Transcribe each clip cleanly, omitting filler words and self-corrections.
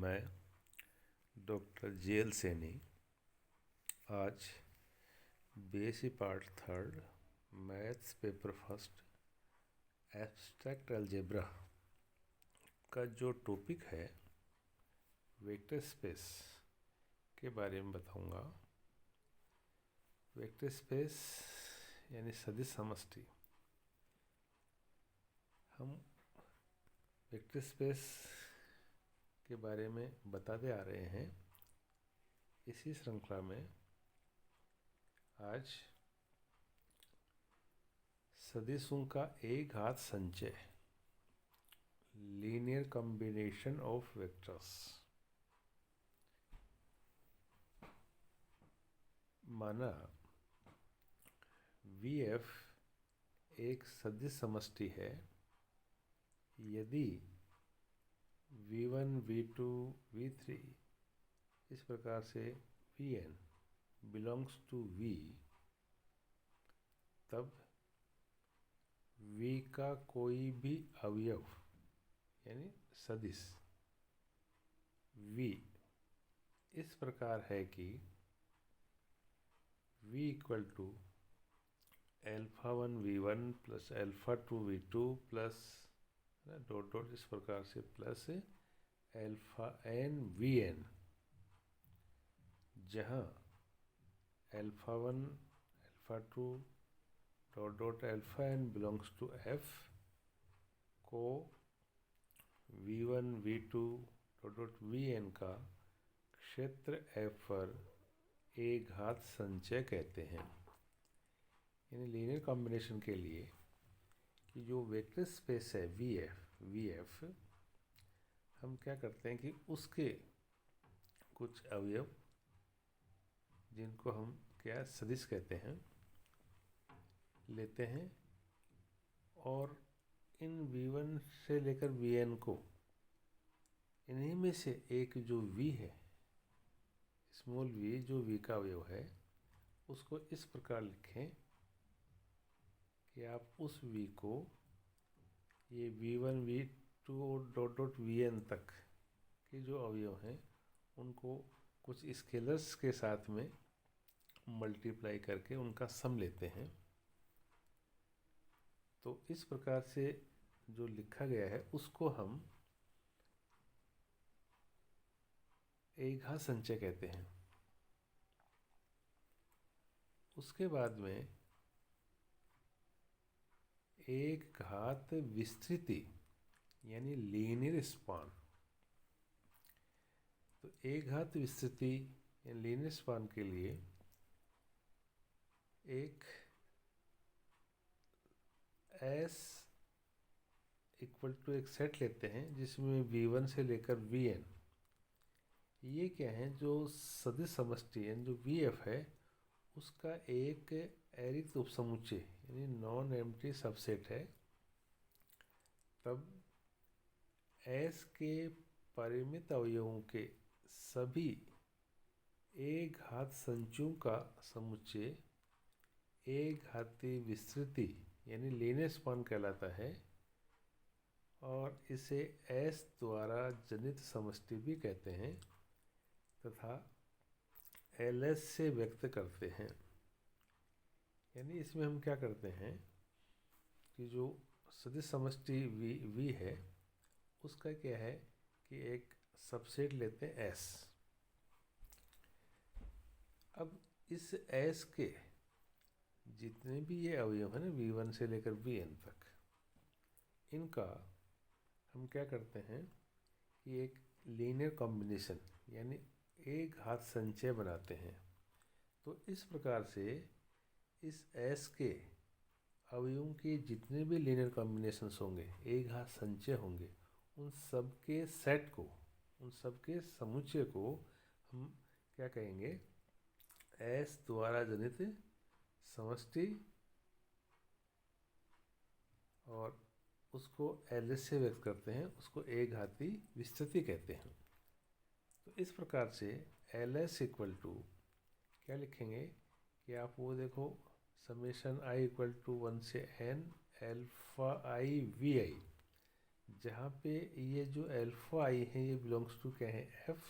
मैं doctor JL Saini आज BSc part third maths paper first abstract algebra का जो टॉपिक है वेक्टर स्पेस के बारे में बताऊंगा। वेक्टर स्पेस यानी सदिश समष्टि। हम वेक्टर स्पेस के बारे में बताते आ रहे हैं। इसी श्रृंखला में आज सदिशों का एक घात संचय, लीनियर कॉम्बिनेशन ऑफ वेक्टर्स। माना VF एक सदिश समष्टि है यदि V1, V2, V3 इस प्रकार से Vn belongs to V, तब V का कोई भी अवयव यानी सदिश V इस प्रकार है कि V equal to α1 V1 plus α2 V2 plus dot dot इस प्रकार से प्लस αn Vn, जहाँ α1 α2 dot dot αn belongs to F को V1 V2 dot dot Vn का क्षेत्र F पर एक घात संचय कहते हैं। यानी लीनियर कॉम्बिनेशन के लिए कि जो वेक्टर स्पेस है VF हम क्या करते हैं कि उसके कुछ अवयव जिनको हम क्या सदिश कहते हैं लेते हैं और इन V1 से लेकर Vn को इन्हीं में से एक जो V है, स्मॉल v जो V का अवयव है, उसको इस प्रकार लिखें कि आप उस V को ये V1 V2 dot dot Vn तक के जो अवयव हैं उनको कुछ स्केलर्स के साथ में मल्टीप्लाई करके उनका सम लेते हैं। तो इस प्रकार से जो लिखा गया है उसको हम एक घात संचय कहते हैं। उसके बाद में एक घात विस्तृति यानी लीनियर स्पान। तो एक घात विस्तृति या लीनियर स्पान के लिए एक S इक्वल टू एक सेट लेते हैं जिसमें V1 से लेकर Vn ये क्या है, जो सदिश समष्टि यानी जो VF है उसका एक अरिक्त उपसमुच्चय यानी नॉन एम्प्टी सबसेट है। तब S के परिमित अवयवों के सभी एक घात संचयों का समुच्चय एक घातीय विस्तृति यानी लीनियर स्पान कहलाता है और इसे S द्वारा जनित समष्टि भी कहते हैं तथा LS से व्यक्त करते हैं। यानी इसमें हम क्या करते हैं कि जो सदिश समष्टि V है उसका क्या है कि एक सबसेट लेते हैं S। अब इस S के जितने भी ये अवयव है ना V1 से लेकर Vn तक, इनका हम क्या करते हैं कि एक लीनियर कॉम्बिनेशन यानी एक घात संचय बनाते हैं। तो इस प्रकार से इस S के अवयवों के जितने भी लीनियर कॉम्बिनेशंस होंगे, एक घात संचय होंगे, उन सब के सेट को, उन सब के समुच्चय को हम क्या कहेंगे, S द्वारा जनित समष्टि और उसको LS से व्यक्त करते हैं, उसको एक घाती विस्तृति कहते हैं। तो इस प्रकार से LS इक्वल टू क्या लिखेंगे कि आप वो देखो समेशन I इक्वल टू 1 से n अल्फा I VI, जहाँ पे ये जो अल्फा आई है ये बिलोंग्स टू क्या है, एफ,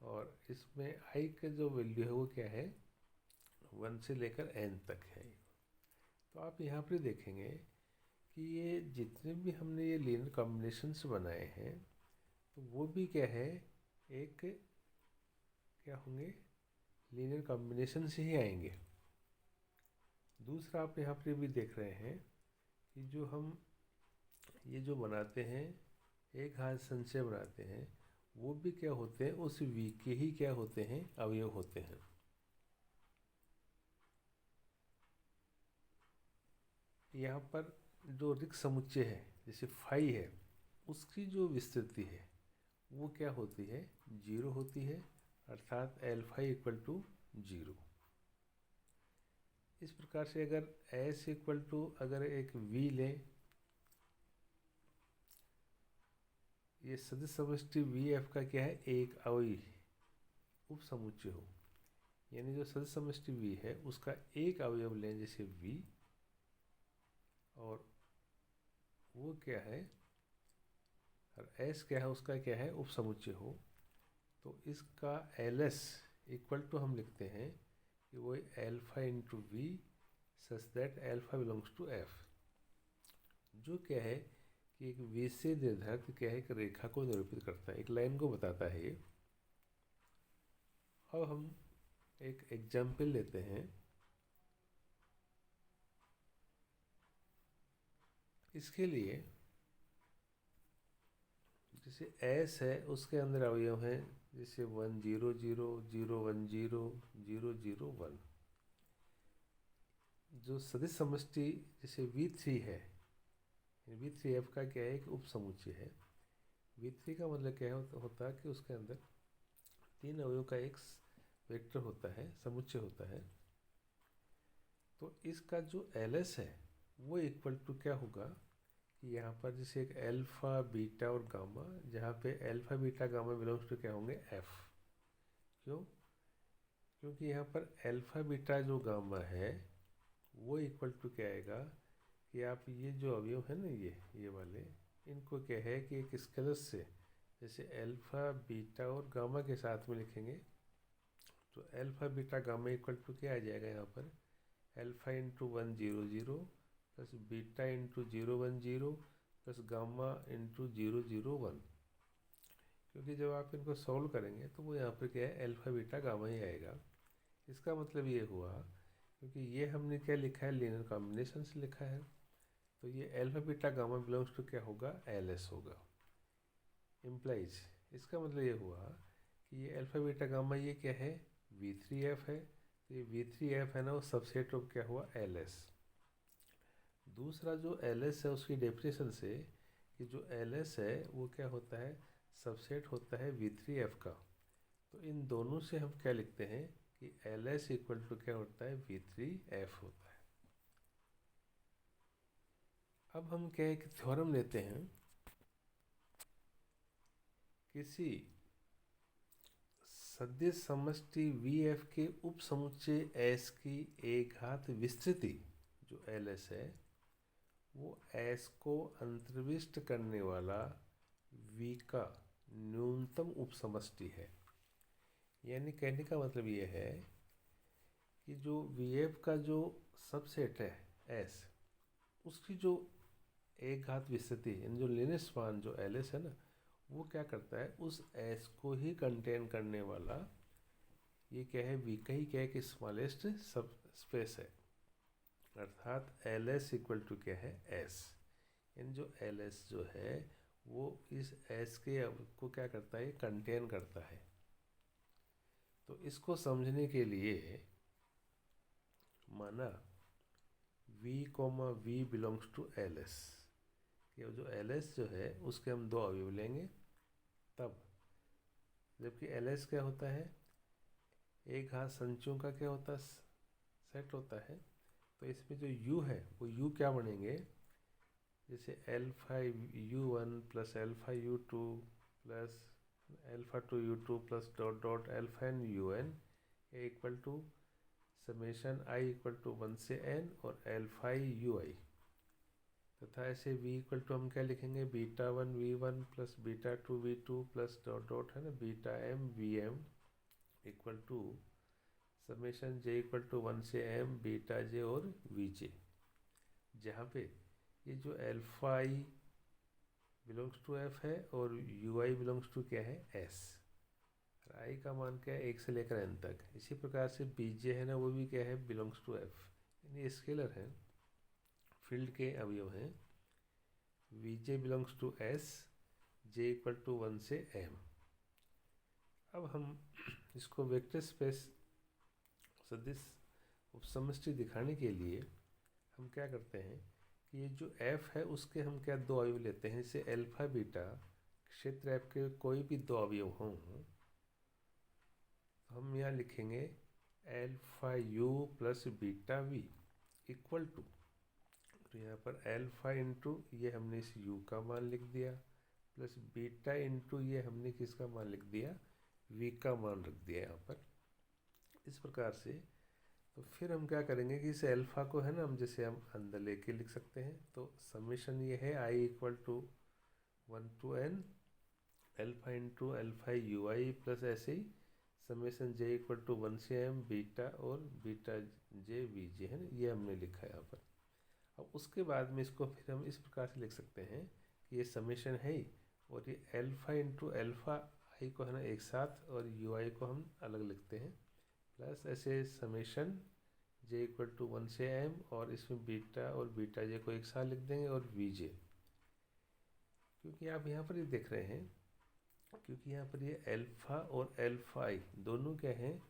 और इसमें आई का जो वैल्यू है वो क्या है, 1 से लेकर n तक है। तो आप यहाँ पर देखेंगे कि ये जितने भी हमने ये लीनियर कॉम्बिनेशंस बनाए हैं तो वो भी क्या है, एक क्या होंगे, लीनियर कॉम्बिनेशन से ही आएंगे। दूसरा आप यहाँ पर भी देख रहे हैं कि जो हम ये जो बनाते हैं, एक घात संचय बनाते हैं, वो भी क्या होते हैं, उस v के ही क्या होते हैं, अवयव होते हैं। यहाँ पर जो रिक्त समुच्चय है जैसे फाई है, उसकी जो विस्तृति है वो क्या होती है, 0 होती है, अर्थात एल्फा इक्वल टू 0। इस प्रकार से अगर s इक्वल टू अगर एक v लें, ये सदिश समष्टि वी एफ का क्या है, एक अवयवी उप समुच्चय हो, यानी जो सदिश समष्टि वी है उसका एक अवयव लें जैसे v, और वो क्या है, और s क्या है, उसका क्या है, उप समुच्चय हो, तो इसका ls इक्वल टू हम लिखते हैं कि वो alpha into V such that alpha belongs to F, जो क्या है कि एक वी से निर्धारित क्या है, एक रेखा को निरूपित करता है, एक लाइन को बताता है ये। अब हम एक एग्जाम्पल लेते हैं। इसके लिए जैसे एस है उसके अंदर अवयव हैं जैसे 1 0 0 0 1 0 0 0 1। जो सदिश समष्टि जैसे V3 है, V3F का क्या है, एक उप समुच्चय है। V3 का मतलब क्या होता है कि उसके अंदर 3 अवयव का एक वेक्टर होता है, समुच्चय होता है। तो इसका जो LS है वो इक्वल टू क्या होगा कि यहाँ पर जैसे एक अल्फा बीटा और गामा, जहाँ पे alpha beta gamma belongs to क्या होंगे, F। क्यों? क्योंकि यहाँ पर अल्फा बीटा जो गामा है वो इक्वल टू क्या आएगा कि आप ये जो अवयव है ना, ये वाले, इनको क्या है कि एक स्केलर से जैसे अल्फा बीटा और गामा के साथ में लिखेंगे, तो alpha beta gamma equal to क्या आ जाएगा यहाँ पर, alpha into 1 0 0 plus beta into 0 1 0 plus gamma into 0 0 1। क्योंकि जब आप इनको सॉल्व करेंगे तो वो यहाँ पर क्या है, अल्फा बीटा गामा ही आएगा। इसका मतलब ये हुआ, क्योंकि ये हमने क्या लिखा है, लीनियर कॉम्बिनेशन से लिखा है, तो ये alpha beta gamma belongs to क्या होगा, LS होगा। इम्प्लाइज, इसका मतलब ये हुआ कि ये अल्फा बीटा गामा ये क्या है, V3F है, तो ये V3F है ना, वो सबसेट ऑफ क्या हुआ, LS। दूसरा जो LS है उसकी डेफिनेशन से कि जो LS है वो क्या होता है, सबसेट होता है V3F का। तो इन दोनों से हम क्या लिखते हैं कि LS इक्वल टू क्या होता है, V3F होता है। अब हम क्या एक थ्योरम लेते हैं, किसी सदिश समष्टि VF के उप समुच्चय S की एक घात विस्तृति जो LS है वो S को अंतर्विष्ट करने वाला V का न्यूनतम उप समष्टि है। यानी कहने का मतलब ये है कि जो VF का जो सबसेट है S, उसकी जो एक घात विस्तृति यानी जो लीनियर स्पान जो LS है ना, वो क्या करता है, उस S को ही कंटेन करने वाला ये क्या है, V का ही क्या है कि स्मॉलेस्ट सब स्पेस है, अर्थात LS इक्वल टू क्या है, S। यानी जो LS जो है वो इस S के को क्या करता है, कंटेन करता है। तो इसको समझने के लिए माना V, बिलोंग्स टू LS, कि जो LS जो है उसके हम 2 अवयव लेंगे तब, जबकि LS क्या होता है, एक घात संचयों का क्या होता है, सेट होता है। तो इसमें जो U है वो U क्या बनेंगे, जैसे alpha U1 plus alpha U2 plus alpha 2U2 plus dot dot alpha N UN equal to summation i equal to 1 से n और अल्फा UI। तथा ऐसे v इक्वल टू हम क्या लिखेंगे, β1 v1 plus β2 v2 plus dot dot है ना βm vm equal to summation j equal to 1 से m बीटा j और vj, जहाँ पे ये जो alpha i belongs to f है और ui बिलोंग्स टू क्या है s, और i का मान क्या है 1 से लेकर n तक। इसी प्रकार से bj है ना वो भी क्या है बिलोंग्स टू f, यानी स्केलर है, फील्ड के अवयव हैं। vj belongs to s, j equal to 1 से m। अब हम इसको वेक्टर स्पेस सदिश उपसमष्टि दिखाने के लिए हम क्या करते हैं कि ये जो f है उसके हम क्या दो अवयव लेते हैं, जैसे अल्फा बीटा क्षेत्र f के कोई भी दो अवयव हों तो हम यहाँ लिखेंगे alpha u plus beta v equal to, तो यहाँ पर अल्फा इंटू ये हमने इस u का मान लिख दिया प्लस बीटा इंटू ये हमने किसका मान लिख दिया, v का मान रख दिया यहाँ पर। इस प्रकार से तो फिर हम क्या करेंगे कि इस अल्फा को है ना हम जैसे हम अंदर लेके लिख सकते हैं, तो समेशन ये है i equal to 1 to n alpha into alpha U I plus ऐसे ही समेशन j इक्वल टू 1 से m बीटा और बीटा j वी जे, है ना, ये हमने लिखा है यहाँ पर। अब उसके बाद में इसको फिर हम इस प्रकार से लिख सकते हैं कि ये समेशन है ही, और ये अल्फा इंटू अल्फा आई को है ना एक साथ और यू आई को हम अलग लिखते हैं, प्लस ऐसे समेशन j इक्वल टू 1 से m और इसमें बीटा और बीटा j को एक साथ लिख देंगे और वी जे, क्योंकि आप यहाँ पर ये देख रहे हैं क्योंकि यहाँ पर ये अल्फा और अल्फा आई दोनों क्या हैं,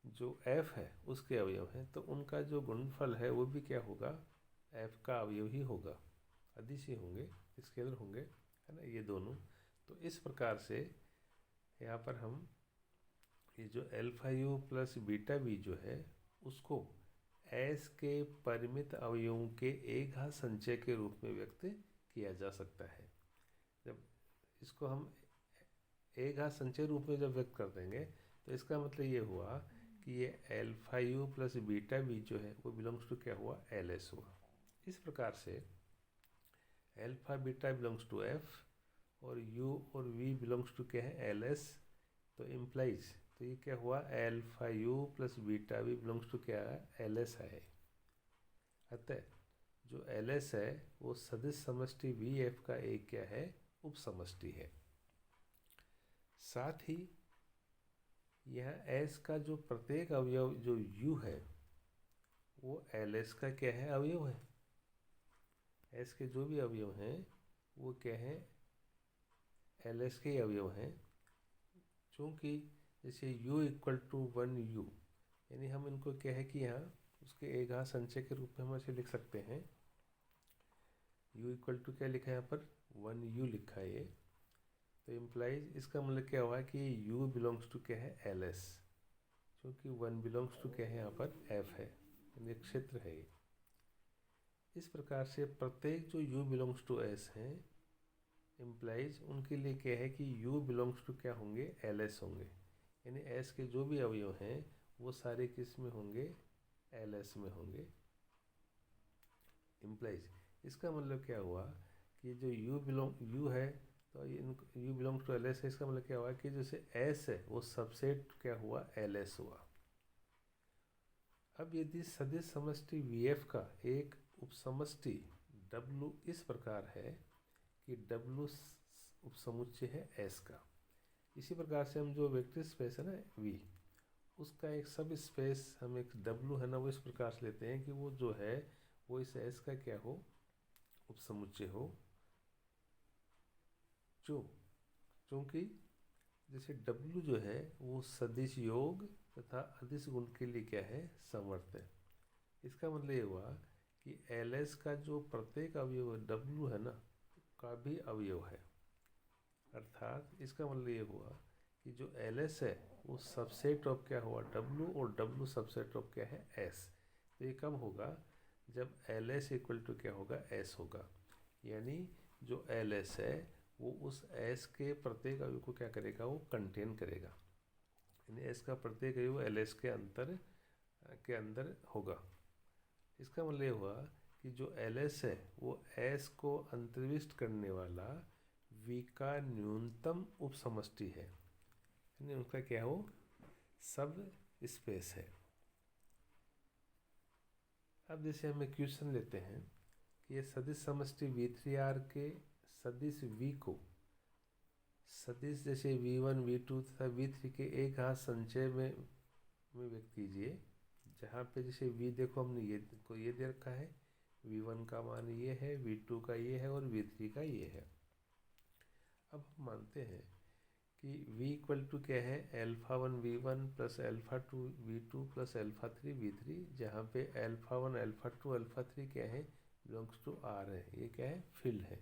जो f है उसके अवयव हैं, तो उनका जो गुणनफल है वो भी क्या होगा, f का अवयव ही होगा, अदिश ही होंगे, स्केलर होंगे, है ना ये दोनों। तो इस प्रकार से यहाँ पर हम ये जो alpha U plus beta we जो है उसको s के परिमित अवयवों के एक घात संचय के रूप में व्यक्त किया जा सकता है। जब इसको हम एक घात संचय रूप में जब व्यक्त कर देंगे तो इसका मतलब ये हुआ कि ये alpha U plus beta we जो है वो बिलोंग्स टू क्या हुआ, एल एस हुआ। इस प्रकार से alpha beta belongs to F और यू और वी बिलोंग्स टू क्या है, एल एस, तो इम्प्लाइज तो ये क्या हुआ, alpha U plus beta V belongs to क्या है, एल एस है। अतः जो एल एस है वो सदिश समष्टि वी एफ का एक क्या है, उप समष्टि है। साथ ही यह एस का जो प्रत्येक अवयव जो यू है वो एल एस का क्या है, अवयव है। एस के जो भी अवयव हैं वो क्या है, एल एस के अवयव हैं। चूँकि जैसे u इक्वल टू 1 u, यानी हम इनको क्या है कि यहाँ उसके एक घात संचय के रूप में हम ऐसे लिख सकते हैं, u इक्वल टू क्या लिखा है यहाँ पर 1 u लिखा है ये, तो इम्प्लाइज इसका मतलब क्या हुआ कि u बिलोंग्स टू क्या है, एल एस, क्योंकि 1 बिलोंग्स टू क्या है यहाँ पर f है, यानी क्षेत्र है ये। इस प्रकार से प्रत्येक जो u बिलोंग्स टू s हैं इम्प्लाइज उनके लिए क्या है कि u बिलोंग्स टू क्या होंगे, एल एस होंगे, यानी s के जो भी अवयव हैं वो सारे किस में होंगे, एल एस में होंगे। इम्प्लाइज इसका मतलब क्या हुआ कि जो u है तो u belongs to L S है, इसका मतलब क्या हुआ कि जैसे s है वो सबसेट क्या हुआ, एल एस हुआ। अब यदि सदिश समष्टि वी एफ का एक उपसमष्टि w इस प्रकार है कि w उपसमुच्चय है s का, इसी प्रकार से हम जो वेक्टर स्पेस है ना v उसका एक सब स्पेस हम एक w है ना वो इस प्रकार से लेते हैं कि वो जो है वो इस s का क्या हो, उपसमुच्चय हो, चूँकि जैसे w जो है वो सदिश योग तथा अदिश गुण के लिए क्या है, समर्थ है। इसका मतलब ये हुआ कि एल एस का जो प्रत्येक अवयव w है ना का भी अवयव है, अर्थात इसका मतलब ये हुआ कि जो एल एस है वो सबसेट ऑफ क्या हुआ, w, और w सबसेट ऑफ क्या है, s। तो ये कब होगा, जब एल एस इक्वल टू क्या होगा, s होगा, यानी जो एल एस है वो उस s के प्रत्येक अवयव को क्या करेगा, वो कंटेन करेगा, यानी s का प्रत्येक अवयव एल एस के अंदर होगा। इसका मतलब ये हुआ कि जो LS है वो S को अंतर्विष्ट करने वाला V का न्यूनतम उपसमष्टि है, यानी उनका क्या हो सब स्पेस है। अब जैसे हम एक क्वेश्चन लेते हैं कि ये सदिश समष्टि V3R के सदिश V को सदिश जैसे V1 V2 तथा V3 के एक घात संचय में व्यक्त कीजिए, जहाँ पे जैसे V देखो हमने ये दे रखा है, V1 का मान ये है, V2 का ये है और V3 का ये है। अब हम मानते हैं कि V इक्वल टू क्या है α1 V1 plus α2 V2 plus α3 V3, जहाँ पे α1 α2 α3 क्या है बिलोंग्स टू R है, ये क्या है फील्ड है।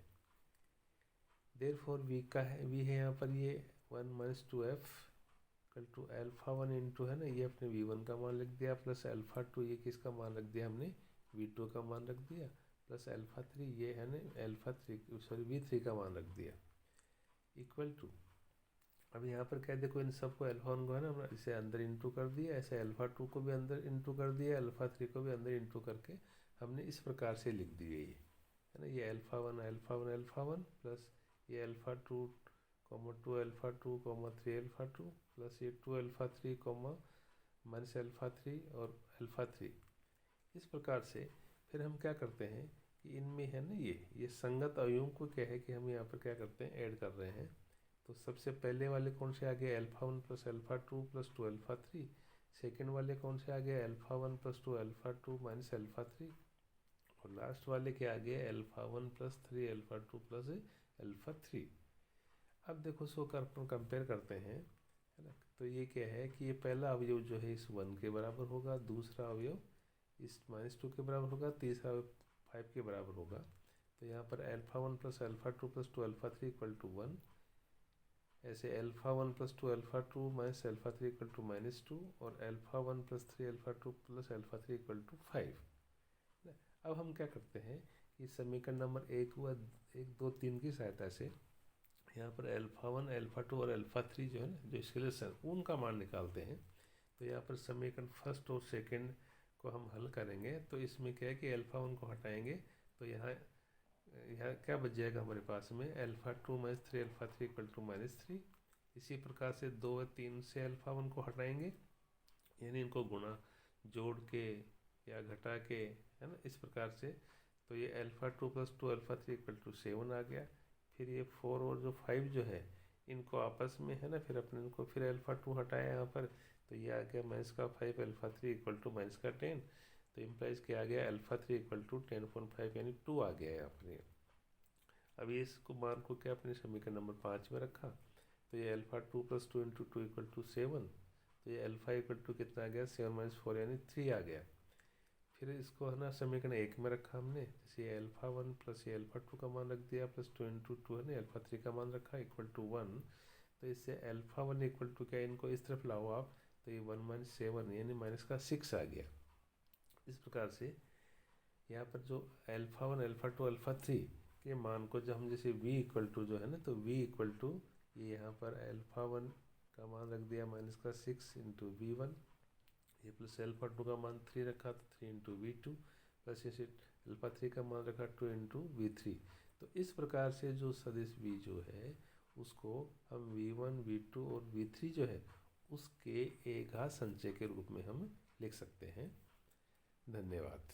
देयरफॉर V का है V है यहाँ पर ये 1 minus 2f equal to α1 into है ना, ये अपने V1 का मान रख दिया, प्लस α2 ये किसका मान रख दिया हमने V2 का मान रख दिया, प्लस α3 ये है ना V3 का मान रख दिया, इक्वल टू अब यहाँ पर क्या देखो इन सबको α1 को है ना इसे अंदर इंटू कर दिया, ऐसे α2 को भी अंदर इंटू कर दिया, α3 को भी अंदर इंटू करके हमने इस प्रकार से लिख दी है ये α1 प्लस ये α2 2 α2 3 α2 प्लस ये 2 α3 माइनस α3 और α3। इस प्रकार से फिर हम क्या करते हैं कि इनमें है ना ये संगत अवयवों को क्या है कि हम यहाँ पर क्या करते हैं ऐड कर रहे हैं। तो सबसे पहले वाले कौन से आ गए α1 प्लस α2 प्लस 2 α3, सेकेंड वाले कौन से आ गए α1 प्लस 2 α2 माइनस α3, और लास्ट वाले क्या आ गए α1 प्लस 3 α2 प्लस α3। अब देखो सो कंपेयर करते हैं है ना, तो ये क्या है कि ये पहला अवयव जो है इस 1 के बराबर होगा, दूसरा अवयव इस -2 के बराबर होगा, तीसरा 5 के बराबर होगा। तो यहाँ पर α1 प्लस α2 प्लस 2 α3 इक्वल टू 1, ऐसे α1 प्लस 2 α2 माइनस α3 इक्वल टू -2 और α1 प्लस 3 α2 प्लस α3 इक्वल टू 5। अब हम क्या करते हैं कि समीकरण नंबर 1 व 1 2 3 की सहायता से यहाँ पर α1 α2 और α3 जो है ना जो इसके लिए उनका मान निकालते हैं। तो यहाँ पर समीकरण फर्स्ट और सेकंड को हम हल करेंगे, तो इसमें क्या है कि α1 को हटाएंगे तो यहाँ क्या बच जाएगा हमारे पास में α2 माइनस 3 α3 इक्वल टू -3। इसी प्रकार से 2 और 3 से α1 को हटाएंगे, यानी इनको गुणा जोड़ के या घटा के है ना इस प्रकार से, तो ये α2 प्लस 2 α3 इक्वल टू 7 आ गया। फिर ये 4 और जो 5 जो है इनको आपस में है ना फिर अपने इनको फिर α2 हटाया यहाँ पर, तो ये आ गया माइनस का 5 α3 इक्वल टू माइनस का 10, तो इम्प्लाइज क्या आ गया α3 इक्वल टू 10.5 यानी 2 आ गया यहाँ पर। अब ये इसको मान को क्या अपने समीकरण नंबर 5 में रखा, तो ये α2 प्लस 2 इंटू 2 इक्वल टू 7, तो ये α इक्वल टू कितना आ गया 7 माइनस 4 यानी 3 आ गया। फिर इसको है ना समीकरण 1 में रखा हमने, जैसे α1 प्लस ये α2 का मान रख दिया प्लस 2 इंटू 2 है ना α3 का मान रखा इक्वल टू 1, तो इससे α1 इक्वल टू क्या इनको इस तरफ लाओ आप, तो ये 1 माइनस 7 यानी माइनस का 6 आ गया। इस प्रकार से यहाँ पर जो α1 α2 α3 के मान को जब हम जैसे v इक्वल टू जो है ना, तो v इक्वल टू ये यहाँ पर α1 का मान रख दिया माइनस का 6 इंटू v1, ये प्लस α2 का मान 3 रखा तो 3 इंटू v2 प्लस इसे α3 का मान रखा 2 इंटू v3। तो इस प्रकार से जो सदिश v जो है उसको हम v1 v2 और v3 जो है उसके एक घात संचय के रूप में हम लिख सकते हैं। धन्यवाद।